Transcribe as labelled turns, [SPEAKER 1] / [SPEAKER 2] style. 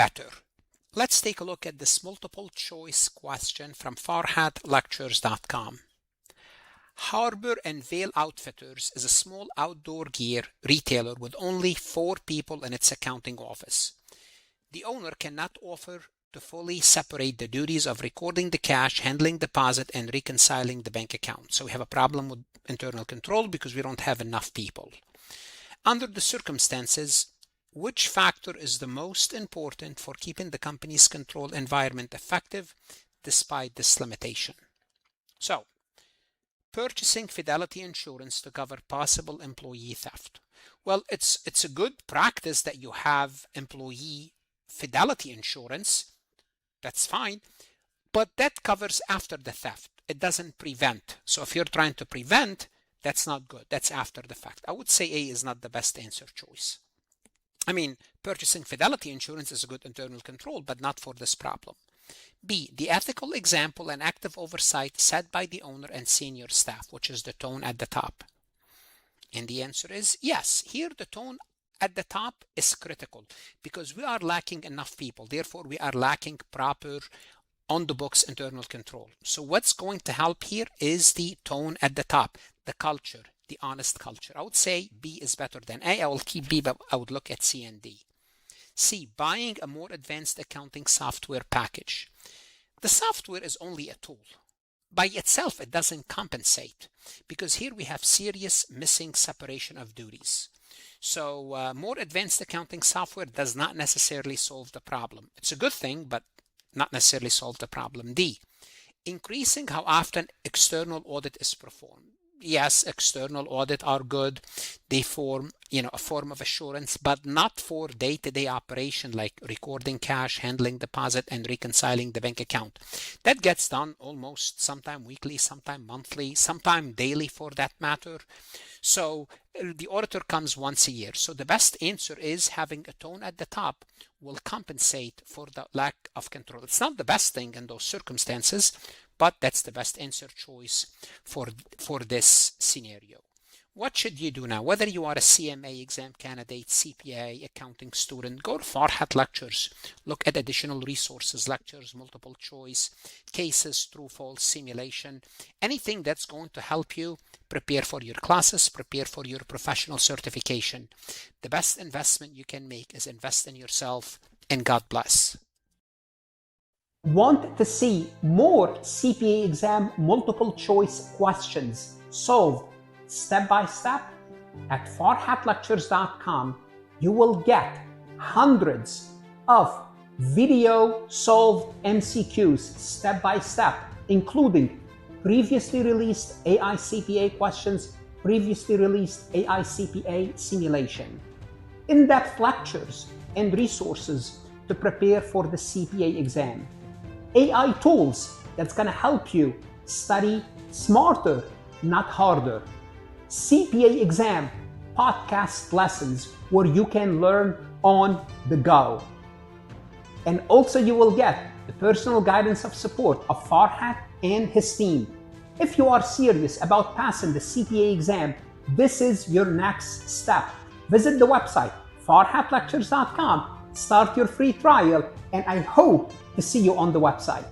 [SPEAKER 1] better. Let's take a look at this multiple choice question from farhatlectures.com. Harbor and Vail Outfitters is a small outdoor gear retailer with only 4 people in its accounting office. The owner cannot offer to fully separate the duties of recording the cash, handling deposit, and reconciling the bank account. So we have a problem with internal control because we don't have enough people. Under the circumstances, which factor is the most important for keeping the company's control environment effective despite this limitation? So, purchasing fidelity insurance to cover possible employee theft. Well, it's a good practice that you have employee fidelity insurance. That's fine, but that covers after the theft. It doesn't prevent. So if you're trying to prevent, that's not good. That's after the fact. I would say A is not the best answer choice. I mean, purchasing fidelity insurance is a good internal control, but not for this problem. B, the ethical example and active oversight set by the owner and senior staff, which is the tone at the top. And the answer is yes. Here the tone at the top is critical because we are lacking enough people. Therefore, we are lacking proper on-the-books internal control. So what's going to help here is the tone at the top, the culture, the honest culture. I would say B is better than A. I will keep B, but I would look at C and D. C, buying a more advanced accounting software package. The software is only a tool. By itself, it doesn't compensate because here we have serious missing separation of duties. So more advanced accounting software does not necessarily solve the problem. It's a good thing, but not necessarily solve the problem. D, increasing how often external audit is performed. Yes, external audit are good. They form, a form of assurance, but not for day-to-day operation like recording cash, handling deposit, and reconciling the bank account. That gets done almost sometime weekly, sometime monthly, sometime daily for that matter. So the auditor comes once a year. So the best answer is having a tone at the top will compensate for the lack of control. It's not the best thing in those circumstances, but that's the best answer choice for this scenario. What should you do now? Whether you are a CMA exam candidate, CPA, accounting student, go to Farhat Lectures. Look at additional resources, lectures, multiple choice, cases, true, false, simulation, anything that's going to help you prepare for your classes, prepare for your professional certification. The best investment you can make is invest in yourself, and God bless.
[SPEAKER 2] Want to see more CPA exam multiple choice questions solved step by step? At farhatlectures.com, you will get hundreds of video solved MCQs step by step, including previously released AI CPA questions, previously released AI CPA simulation, in-depth lectures and resources to prepare for the CPA exam, AI tools that's going to help you study smarter, not harder, CPA exam podcast lessons where you can learn on the go. And also you will get the personal guidance of support of Farhat and his team. If you are serious about passing the CPA exam, this is your next step. Visit the website farhatlectures.com, start your free trial, and I hope to see you on the website.